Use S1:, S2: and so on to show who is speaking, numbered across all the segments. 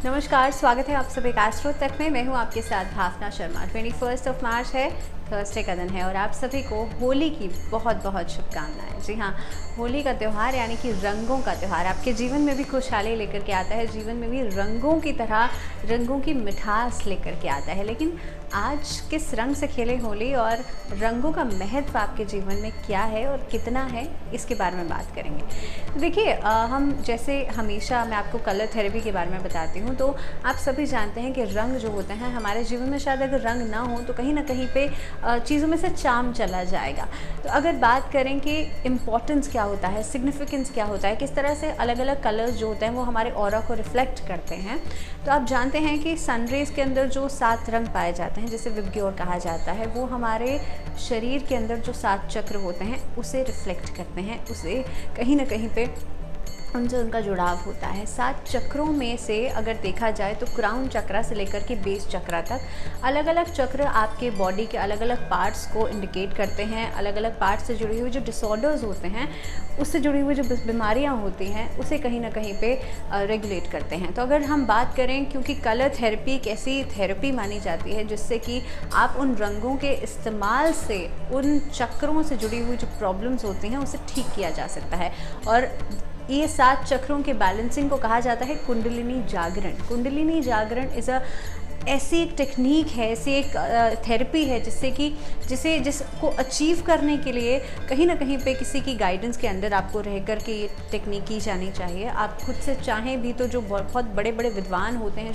S1: नमस्कार, स्वागत है आप सभी का एस्ट्रो तक में। मैं हूं आपके साथ भावना शर्मा। 21 मार्च है, थर्सडे का दिन है और आप सभी को होली की बहुत बहुत शुभकामनाएं। जी हाँ, होली का त्यौहार यानी कि रंगों का त्यौहार आपके जीवन में भी खुशहाली लेकर के आता है, जीवन में भी रंगों की तरह रंगों की मिठास लेकर के आता है। लेकिन आज किस रंग से खेलें होली और रंगों का महत्व आपके जीवन में क्या है और कितना है, इसके बारे में बात करेंगे। देखिए, हम जैसे हमेशा मैं आपको कलर थेरेपी के बारे में बताती हूँ, तो आप सभी जानते हैं कि रंग जो होते हैं हमारे जीवन में, शायद अगर रंग ना हो तो कहीं ना कहीं पे चीज़ों में से चार्म चला जाएगा। तो अगर बात करें कि इम्पॉर्टेंस क्या होता है, सिग्निफिकेंस क्या होता है, किस तरह से अलग अलग कलर्स जो होते हैं वो हमारे ऑरा को रिफ्लेक्ट करते हैं, तो आप जानते हैं कि सनरेज के अंदर जो 7 रंग पाए जाते हैं, जिसे विबग्योर कहा जाता है, वो हमारे शरीर के अंदर जो 7 चक्र होते हैं उसे रिफ्लेक्ट करते हैं, उसे कहीं ना कहीं पे उनसे उनका जुड़ाव होता है। 7 चक्रों में से अगर देखा जाए तो क्राउन चक्रा से लेकर के बेस चक्रा तक अलग अलग चक्र आपके बॉडी के अलग अलग पार्ट्स को इंडिकेट करते हैं। अलग अलग पार्ट्स से जुड़ी हुई जो डिसऑर्डर्स होते हैं, उससे जुड़ी हुई जो बीमारियां होती हैं, उसे कहीं ना कहीं पे रेगुलेट करते हैं। तो अगर हम बात करें, क्योंकि कलर थेरेपी एक ऐसी थेरेपी मानी जाती है जिससे कि आप उन रंगों के इस्तेमाल से उन चक्रों से जुड़ी हुई जो प्रॉब्लम्स होती हैं उसे ठीक किया जा सकता है। और ये 7 चक्रों के बैलेंसिंग को कहा जाता है कुंडलिनी जागरण। कुंडलिनी जागरण ऐसी एक टेक्निक है, ऐसी एक थेरेपी है जिसको अचीव करने के लिए कहीं ना कहीं पे किसी की गाइडेंस के अंदर आपको रह कर के ये टेक्निक की जानी चाहिए। आप खुद से चाहें भी तो जो बहुत बड़े बड़े विद्वान होते हैं,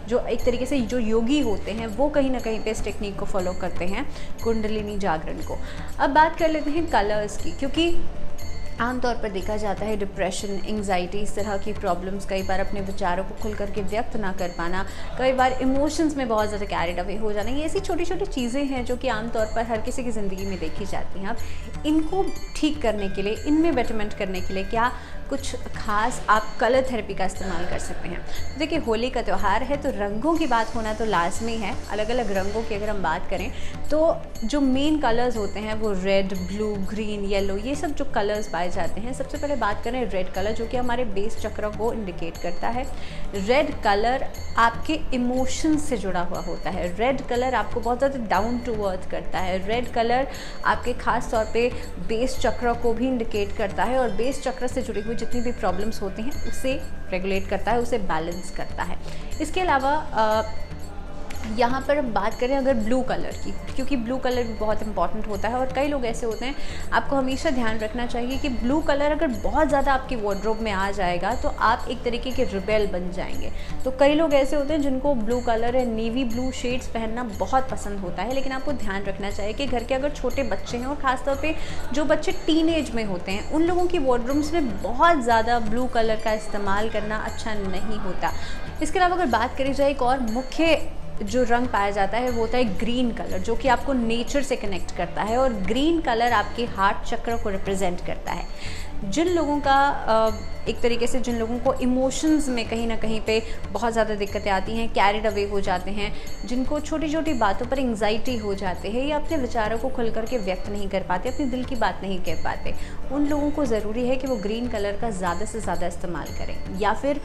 S1: जो एक तरीके से जो योगी होते हैं, वो कहीं ना कहीं पे इस टेक्निक को फॉलो करते हैं, कुंडलिनी जागरण को। अब बात कर लेते हैं कलर्स की, क्योंकि आमतौर पर देखा जाता है डिप्रेशन, एंग्जाइटी, इस तरह की प्रॉब्लम्स, कई बार अपने विचारों को खुल करके व्यक्त ना कर पाना, कई बार इमोशंस में बहुत ज़्यादा कैरिड अवे हो जाना, ये ऐसी छोटी छोटी चीज़ें हैं जो कि आमतौर पर हर किसी की ज़िंदगी में देखी जाती हैं। अब इनको ठीक करने के लिए, इनमें बेटरमेंट करने के लिए क्या कुछ खास आप कलर थेरेपी का इस्तेमाल कर सकते हैं। देखिए, होली का त्यौहार है तो रंगों की बात होना तो लाजमी है। अलग अलग रंगों की अगर हम बात करें तो जो मेन कलर्स होते हैं वो रेड, ब्लू, ग्रीन, येलो, ये सब जो कलर्स पाए जाते हैं। सबसे पहले बात करें रेड कलर, जो कि हमारे बेस चक्र को इंडिकेट करता है। रेड कलर आपके इमोशंस से जुड़ा हुआ होता है। रेड कलर आपको बहुत ज़्यादा डाउन टू अर्थ करता है। रेड कलर आपके खास तौर पे बेस चक्र को भी इंडिकेट करता है और बेस चक्र से जुड़ी हुई जितनी भी प्रॉब्लम्स होती हैं उसे रेगुलेट करता है, उसे बैलेंस करता है। इसके अलावा यहाँ पर हम बात करें अगर ब्लू कलर की, क्योंकि ब्लू कलर भी बहुत इंपॉर्टेंट होता है और कई लोग ऐसे होते हैं, आपको हमेशा ध्यान रखना चाहिए कि ब्लू कलर अगर बहुत ज़्यादा आपकी वार्डरोब में आ जाएगा तो आप एक तरीके के रिबेल बन जाएंगे। तो कई लोग ऐसे होते हैं जिनको ब्लू कलर या नेवी ब्लू शेड्स पहनना बहुत पसंद होता है, लेकिन आपको ध्यान रखना चाहिए कि घर के अगर छोटे बच्चे हैं और ख़ासतौर पर जो बच्चे टीनेज में होते हैं, उन लोगों की वार्डरोब्स में बहुत ज़्यादा ब्लू कलर का इस्तेमाल करना अच्छा नहीं होता। इसके अलावा अगर बात करी जाए, एक और मुख्य जो रंग पाया जाता है वो होता है ग्रीन कलर, जो कि आपको नेचर से कनेक्ट करता है और ग्रीन कलर आपके हार्ट चक्र को रिप्रेजेंट करता है। जिन लोगों का एक तरीके से जिन लोगों को इमोशंस में कहीं ना कहीं पे बहुत ज़्यादा दिक्कतें आती हैं, कैरिड अवे हो जाते हैं, जिनको छोटी छोटी बातों पर एंग्जाइटी हो जाते हैं या अपने विचारों को खुल करके व्यक्त नहीं कर पाते, अपने दिल की बात नहीं कह पाते, उन लोगों को ज़रूरी है कि वो ग्रीन कलर का ज़्यादा से ज़्यादा इस्तेमाल करें। या फिर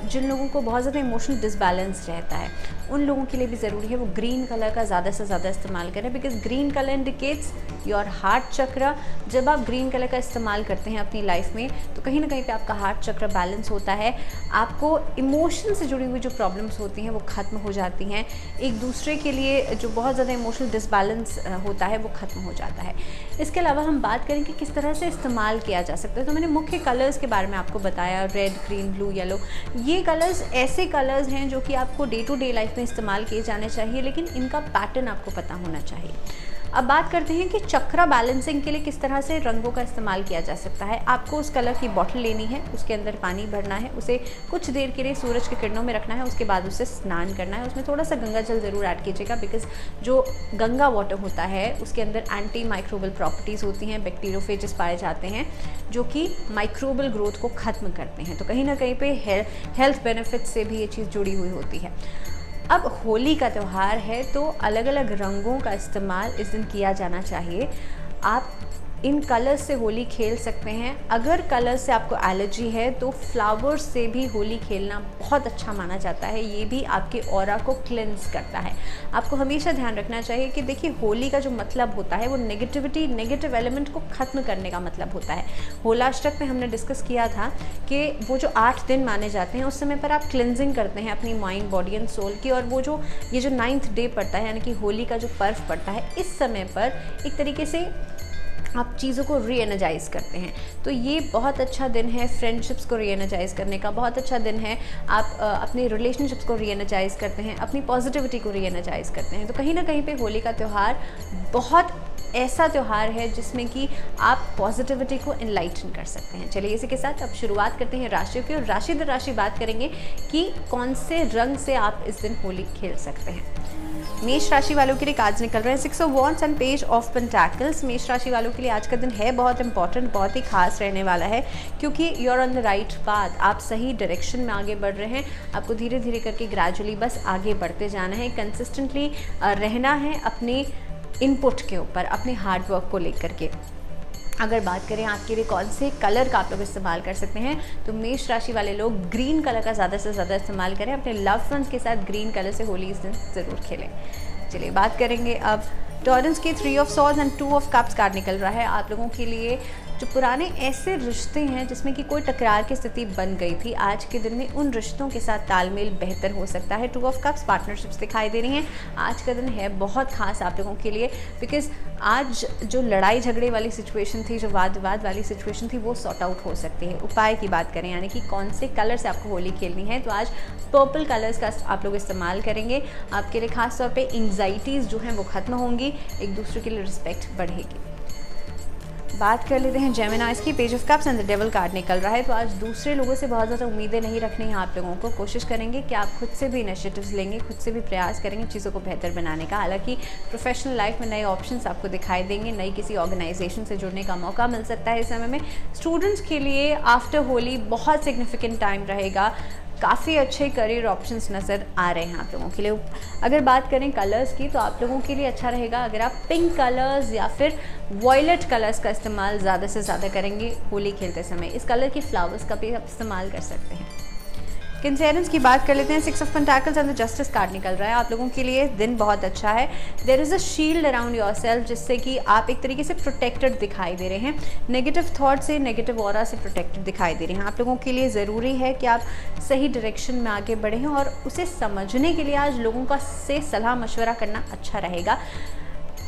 S1: जिन लोगों को बहुत ज़्यादा इमोशनल डिसबैलेंस रहता है, उन लोगों के लिए भी ज़रूरी है वो ग्रीन कलर का ज़्यादा से ज़्यादा इस्तेमाल करें, because green colour indicates your heart चक्र। जब आप ग्रीन कलर का इस्तेमाल करते हैं अपनी लाइफ में तो कहीं ना कहीं पे आपका हार्ट चक्र बैलेंस होता है, आपको इमोशन से जुड़ी हुई जो प्रॉब्लम्स होती हैं वो ख़त्म हो जाती हैं, एक दूसरे के लिए जो बहुत ज़्यादा इमोशनल डिसबैलेंस होता है वो ख़त्म हो जाता है। इसके अलावा हम बात करें कि किस तरह से इस्तेमाल किया जा सकता है, तो मैंने मुख्य कलर्स के बारे में आपको बताया, रेड, ग्रीन, ब्लू, येलो। ये कलर्स ऐसे कलर्स हैं जो कि आपको डे टू डे लाइफ में इस्तेमाल किए जाने चाहिए, लेकिन इनका पैटर्न आपको पता होना चाहिए। अब बात करते हैं कि चक्रा बैलेंसिंग के लिए किस तरह से रंगों का इस्तेमाल किया जा सकता है। आपको उस कलर की बॉटल लेनी है, उसके अंदर पानी भरना है, उसे कुछ देर के लिए सूरज की किरणों में रखना है, उसके बाद उसे स्नान करना है। उसमें थोड़ा सा गंगा जल ज़रूर ऐड कीजिएगा, बिकॉज जो गंगा वाटर होता है उसके अंदर एंटी माइक्रोबल प्रॉपर्टीज़ होती हैं, बैक्टीरियोफेजेस पाए जाते हैं जो कि माइक्रोबल ग्रोथ को ख़त्म करते हैं। तो कहीं ना कहीं पे हेल्थ बेनिफिट से भी ये चीज़ जुड़ी हुई होती है। अब होली का त्यौहार है तो अलग अलग रंगों का इस्तेमाल इस दिन किया जाना चाहिए। आप इन कलर्स से होली खेल सकते हैं। अगर कलर्स से आपको एलर्जी है तो फ्लावर्स से भी होली खेलना बहुत अच्छा माना जाता है। ये भी आपके ऑरा को क्लेंस करता है। आपको हमेशा ध्यान रखना चाहिए कि देखिए होली का जो मतलब होता है वो नेगेटिविटी, नेगेटिव एलिमेंट को ख़त्म करने का मतलब होता है। होलाष्टक में हमने डिस्कस किया था कि वो जो 8 दिन माने जाते हैं उस समय पर आप क्लिनजिंग करते हैं अपनी माइंड, बॉडी एंड सोल की, और वो जो ये जो 9th डे पड़ता है यानी कि होली का जो पर्व पड़ता है, इस समय पर एक तरीके से आप चीज़ों को री एनर्जाइज करते हैं। तो ये बहुत अच्छा दिन है फ्रेंडशिप्स को री एनर्जाइज करने का, बहुत अच्छा दिन है। आप अपने रिलेशनशिप्स को री एनर्जाइज करते हैं, अपनी पॉजिटिविटी को री एनर्जाइज करते हैं। तो कहीं ना कहीं पे होली का त्यौहार बहुत ऐसा त्यौहार है जिसमें कि आप पॉजिटिविटी को इनलाइटन कर सकते हैं। चलिए इसी के साथ अब शुरुआत करते हैं राशियों की, और राशि दर राशि बात करेंगे कि कौन से रंग से आप इस दिन होली खेल सकते हैं। मेष राशि वालों के लिए कार्ड्स निकल रहे हैं 6 of wands and page of pentacles. मेष राशि वालों के लिए आज का दिन है बहुत इंपॉर्टेंट, बहुत ही खास रहने वाला है, क्योंकि you are on the right path. आप सही डायरेक्शन में आगे बढ़ रहे हैं। आपको धीरे धीरे करके ग्रेजुअली बस आगे बढ़ते जाना है, कंसिस्टेंटली रहना है अपने इनपुट के ऊपर, अपने हार्डवर्क को लेकर के। अगर बात करें आपके लिए कौन से कलर का आप लोग इस्तेमाल कर सकते हैं, तो मेष राशि वाले लोग ग्रीन कलर का ज़्यादा से ज़्यादा इस्तेमाल करें। अपने लव वंस के साथ ग्रीन कलर से होली इस दिन ज़रूर खेलें। चलिए बात करेंगे अब टॉरेंस के 3 of swords and 2 of cups card निकल रहा है। आप लोगों के लिए जो पुराने ऐसे रिश्ते हैं जिसमें कि कोई टकरार की स्थिति बन गई थी, आज के दिन में उन रिश्तों के साथ तालमेल बेहतर हो सकता है। 2 ऑफ कप्स पार्टनरशिप्स दिखाई दे रही हैं। आज का दिन है बहुत खास आप लोगों के लिए, बिकॉज आज जो लड़ाई झगड़े वाली सिचुएशन थी, जो वाद विवाद वाली सिचुएशन थी, वो सॉर्ट आउट हो सकती है। उपाय की बात करें यानी कि कौन से कलर से आपको होली खेलनी है, तो आज पर्पल कलर्स का आप लोग इस्तेमाल करेंगे। आपके लिए खास तौर पे एंग्जाइटीज़ जो हैं वो ख़त्म होंगी, एक दूसरे के लिए रिस्पेक्ट बढ़ेगी। बात कर लेते हैं जेमिनाइज की। Page of cups and the devil card निकल रहा है। तो आज दूसरे लोगों से बहुत ज़्यादा उम्मीदें नहीं रखनी है आप लोगों को। कोशिश करेंगे कि आप खुद से भी इनिशिएटिव्स लेंगे, खुद से भी प्रयास करेंगे चीज़ों को बेहतर बनाने का। हालांकि प्रोफेशनल लाइफ में नए ऑप्शंस आपको दिखाई देंगे, नई किसी ऑर्गेनाइजेशन से जुड़ने का मौका मिल सकता है इस समय में। स्टूडेंट्स के लिए आफ्टर होली बहुत सिग्निफिकेंट टाइम रहेगा। काफ़ी अच्छे करियर ऑप्शंस नज़र आ रहे हैं आप लोगों के लिए। अगर बात करें कलर्स की, तो आप लोगों के लिए अच्छा रहेगा अगर आप पिंक कलर्स या फिर वॉयलेट कलर्स का इस्तेमाल ज़्यादा से ज़्यादा करेंगे होली खेलते समय। इस कलर के फ्लावर्स का भी आप इस्तेमाल कर सकते हैं। कैंसेरियंस की बात कर लेते हैं। 6 of pentacles and the justice card निकल रहा है। आप लोगों के लिए दिन बहुत अच्छा है। There is a shield around yourself, जिससे कि आप एक तरीके से प्रोटेक्टेड दिखाई दे रहे हैं। नेगेटिव थॉट से, नेगेटिव ऑरा से प्रोटेक्टेड दिखाई दे रहे हैं। आप लोगों के लिए ज़रूरी है कि आप सही डायरेक्शन में आगे बढ़ें, और उसे समझने के लिए आज लोगों का से सलाह मशवरा करना अच्छा रहेगा।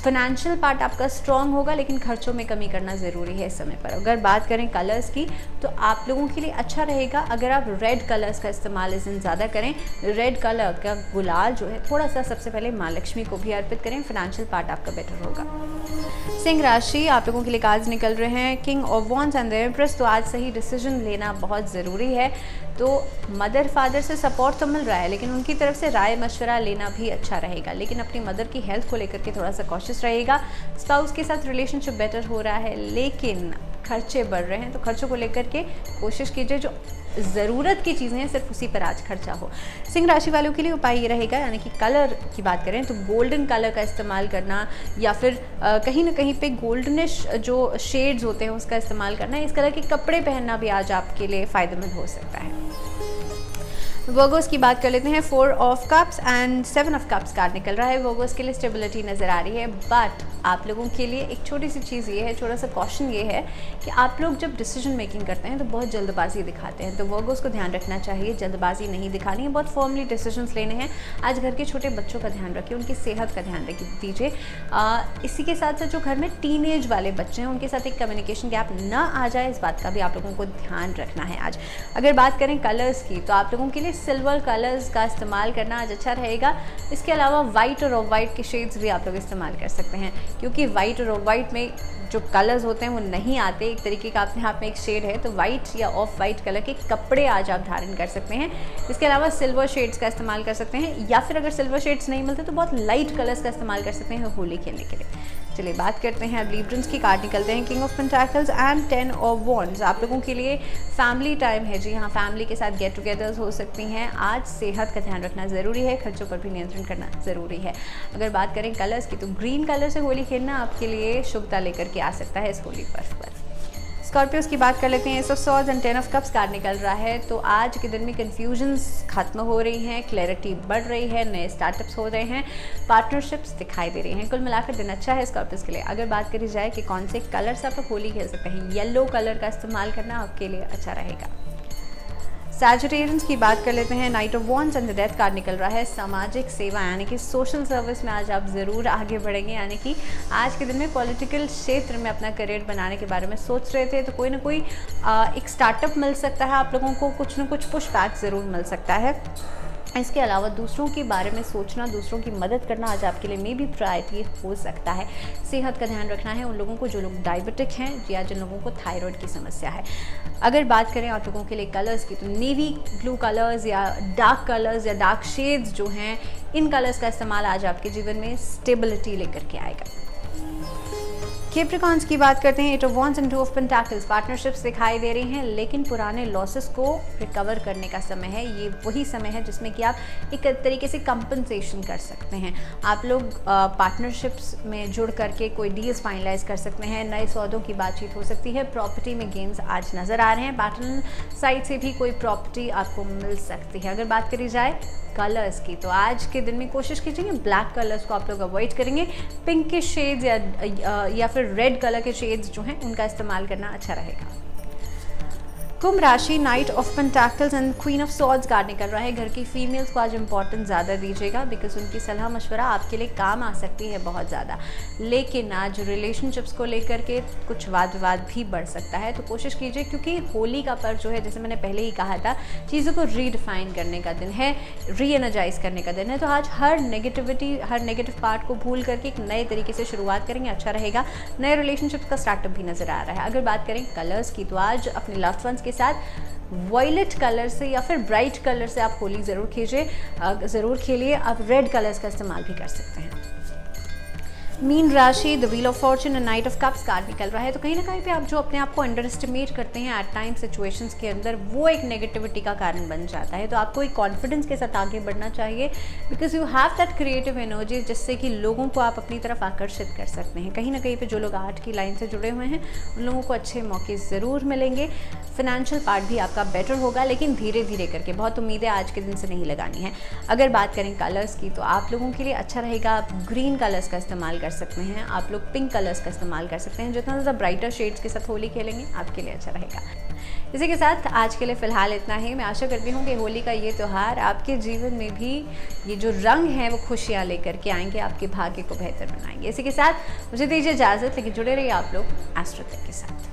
S1: फाइनेंशियल पार्ट आपका स्ट्रॉन्ग होगा, लेकिन खर्चों में कमी करना ज़रूरी है इस समय पर। अगर बात करें कलर्स की, तो आप लोगों के लिए अच्छा रहेगा अगर आप रेड कलर्स का इस्तेमाल इस दिन ज़्यादा करें। रेड कलर का गुलाल जो है थोड़ा सा सबसे पहले माँ लक्ष्मी को भी अर्पित करें। फाइनेंशियल पार्ट आपका बेटर होगा। सिंह राशि, आप लोगों के लिए कार्ड्स निकल रहे हैं king of wands and the empress. तो आज सही डिसीजन लेना बहुत ज़रूरी है। तो मदर फादर से सपोर्ट तो मिल रहा है, लेकिन उनकी तरफ से राय मशवरा लेना भी अच्छा रहेगा। लेकिन अपनी मदर की हेल्थ को लेकर के थोड़ा सा कॉशियस रहेगा। स्पाउस के साथ रिलेशनशिप बेटर हो रहा है, लेकिन खर्चे बढ़ रहे हैं, तो खर्चों को लेकर के कोशिश कीजिए जो ज़रूरत की चीज़ें हैं सिर्फ उसी पर आज खर्चा हो। सिंह राशि वालों के लिए उपाय ये रहेगा, यानी कि कलर की बात करें तो गोल्डन कलर का इस्तेमाल करना, या फिर कहीं ना कहीं पे गोल्डनिश जो शेड्स होते हैं उसका इस्तेमाल करना। इस कलर के कपड़े पहनना भी आज आपके लिए फ़ायदेमंद हो सकता है। वर्गोस की बात कर लेते हैं। 4 of cups and 7 of cups card निकल रहा है। वर्गोस के लिए स्टेबिलिटी नज़र आ रही है, बट आप लोगों के लिए एक छोटी सी चीज़ ये है, छोटा सा कॉशन ये है कि आप लोग जब डिसीजन मेकिंग करते हैं तो बहुत जल्दबाजी दिखाते हैं। तो वर्गोस को ध्यान रखना चाहिए, जल्दबाजी नहीं दिखानी है, बहुत फॉर्मली डिसीजंस लेने हैं। आज घर के छोटे बच्चों का ध्यान रखिए, उनकी सेहत का ध्यान दीजिए। इसी के साथ साथ जो घर में टीनेज वाले बच्चे हैं उनके साथ एक कम्युनिकेशन गैप ना आ जाए, इस बात का भी आप लोगों को ध्यान रखना है आज। अगर बात करें कलर्स की, तो आप लोगों के लिए सिल्वर कलर्स का इस्तेमाल करना आज अच्छा रहेगा। इसके अलावा वाइट और ऑफ वाइट के शेड्स भी आप लोग इस्तेमाल कर सकते हैं, क्योंकि वाइट और ऑफ वाइट में जो कलर्स होते हैं वो नहीं आते। एक तरीके का अपने हाथ में एक शेड है, तो वाइट या ऑफ वाइट कलर के कपड़े आज आप धारण कर सकते हैं। इसके अलावा सिल्वर शेड्स का इस्तेमाल कर सकते हैं, या फिर अगर सिल्वर शेड्स नहीं मिलते तो बहुत लाइट कलर्स का इस्तेमाल कर सकते हैं होली खेलने के लिए। चलिए बात करते हैं अब लिब्रन्स की। कार्ड निकलते हैं king of pentacles and 10 of wands. आप लोगों के लिए फैमिली टाइम है जी हाँ, फैमिली के साथ गेट टुगेदर्स हो सकती हैं। आज सेहत का ध्यान रखना ज़रूरी है, खर्चों पर भी नियंत्रण करना ज़रूरी है। अगर बात करें कलर्स की तो ग्रीन कलर से होली खेलना आपके लिए शुभता लेकर के आ सकता है इस होली पर्व पर। स्कॉर्पियोस की बात कर लेते हैं। S of swords and 10 of cups card निकल रहा है, तो आज के दिन में कन्फ्यूजन्स खत्म हो रही हैं, क्लैरिटी बढ़ रही है, नए स्टार्टअप्स हो रहे हैं, पार्टनरशिप्स दिखाई दे रही हैं। कुल मिलाकर दिन अच्छा है स्कॉर्पियोस के लिए। अगर बात करी जाए कि कौन से कलर से आप लोग होली खेल सकते हैं, येलो कलर का इस्तेमाल करना आपके लिए अच्छा रहेगा। सैजिटेरियंस की बात कर लेते हैं। Night of wands and the death card निकल रहा है। सामाजिक सेवा यानी कि सोशल सर्विस में आज आप ज़रूर आगे बढ़ेंगे, यानी कि आज के दिन में पॉलिटिकल क्षेत्र में अपना करियर बनाने के बारे में सोच रहे थे तो कोई ना कोई एक स्टार्टअप मिल सकता है आप लोगों को, कुछ ना कुछ पुश बैक ज़रूर मिल सकता है। इसके अलावा दूसरों के बारे में सोचना, दूसरों की मदद करना आज आपके लिए मे भी प्रायोरिटी हो सकता है। सेहत का ध्यान रखना है उन लोगों को जो लोग डायबिटिक हैं या जिन लोगों को थायराइड की समस्या है। अगर बात करें आप लोगों के लिए कलर्स की तो नेवी ब्लू कलर्स या डार्क शेड्स जो हैं, इन कलर्स का इस्तेमाल आज आपके जीवन में स्टेबिलिटी लेकर के आएगा। कैप्रिकॉन्स की बात करते हैं। 8 of wands and 2 of pentacles. Partnerships दिखाई दे रही हैं, लेकिन पुराने लॉसेस को रिकवर करने का समय है। ये वही समय है जिसमें कि आप एक तरीके से कंपनसेशन कर सकते हैं। आप लोग पार्टनरशिप्स में जुड़ करके कोई डील्स फाइनलाइज कर सकते हैं, नए सौदों की बातचीत हो सकती है, प्रॉपर्टी में गेन्स आज नज़र आ रहे हैं, पार्टनर साइड से भी कोई प्रॉपर्टी आपको मिल सकती है। अगर बात करी जाए कलर्स की तो आज के दिन में कोशिश कीजिए ब्लैक कलर्स को आप लोग अवॉइड करेंगे। पिंक के शेड्स या फिर रेड कलर के शेड्स जो हैं उनका इस्तेमाल करना अच्छा रहेगा। कुंभ राशि, night of pentacles and queen of swords card निकल रहा है। घर की फीमेल्स को आज इंपॉर्टेंस ज़्यादा दीजिएगा, बिकॉज उनकी सलाह मशवरा आपके लिए काम आ सकती है बहुत ज़्यादा। लेकिन आज रिलेशनशिप्स को लेकर के कुछ वाद विवाद भी बढ़ सकता है, तो कोशिश कीजिए, क्योंकि होली का पर्व जो है, जैसे मैंने पहले ही कहा था, चीज़ों को रीडिफाइन करने का दिन है, री एनर्जाइज करने का दिन है। तो आज हर नेगेटिव पार्ट को भूल करके एक नए तरीके से शुरुआत करेंगे, अच्छा रहेगा। नए रिलेशनशिप्स का स्टार्टअप भी नज़र आ रहा है। अगर बात करें कलर्स की तो आज अपने लव्ड वंस के साथ वॉयलेट कलर से या फिर ब्राइट कलर से आप होली ज़रूर खेलिए। आप रेड कलर्स का इस्तेमाल भी कर सकते हैं। मीन राशि, the wheel of Fortune and night of cups card निकल रहा है, तो कहीं ना कहीं पे आप जो अपने आप को अंडर एस्टिमेट करते हैं एट टाइम सिचुएशंस के अंदर, वो एक नेगेटिविटी का कारण बन जाता है। तो आपको एक कॉन्फिडेंस के साथ आगे बढ़ना चाहिए, because you have that creative energy, जिससे कि लोगों को आप अपनी तरफ आकर्षित कर सकते हैं। कहीं ना कहीं पे जो लोग आर्ट की लाइन से जुड़े हुए हैं उन लोगों को अच्छे मौके ज़रूर मिलेंगे। फाइनेंशियल पार्ट भी आपका बेटर होगा, लेकिन धीरे धीरे करके, बहुत उम्मीदें आज के दिन से नहीं लगानी है। अगर बात करें कलर्स की तो आप लोगों के लिए अच्छा रहेगा, आप ग्रीन कलर्स का इस्तेमाल कर सकते हैं, आप लोग पिंक कलर्स का इस्तेमाल कर सकते हैं। जितना ज़्यादा ब्राइटर शेड्स के साथ होली खेलेंगे आपके लिए अच्छा रहेगा। इसी के साथ आज के लिए फ़िलहाल इतना ही। मैं आशा करती हूँ कि होली का ये त्यौहार आपके जीवन में भी ये जो रंग हैं वो खुशियाँ लेकर के आएंगे, आपके भाग्य को बेहतर बनाएंगे। इसी के साथ मुझे दीजिए इजाज़त, लेकिन जुड़े रहिए आप लोग एस्ट्रो टेक के साथ।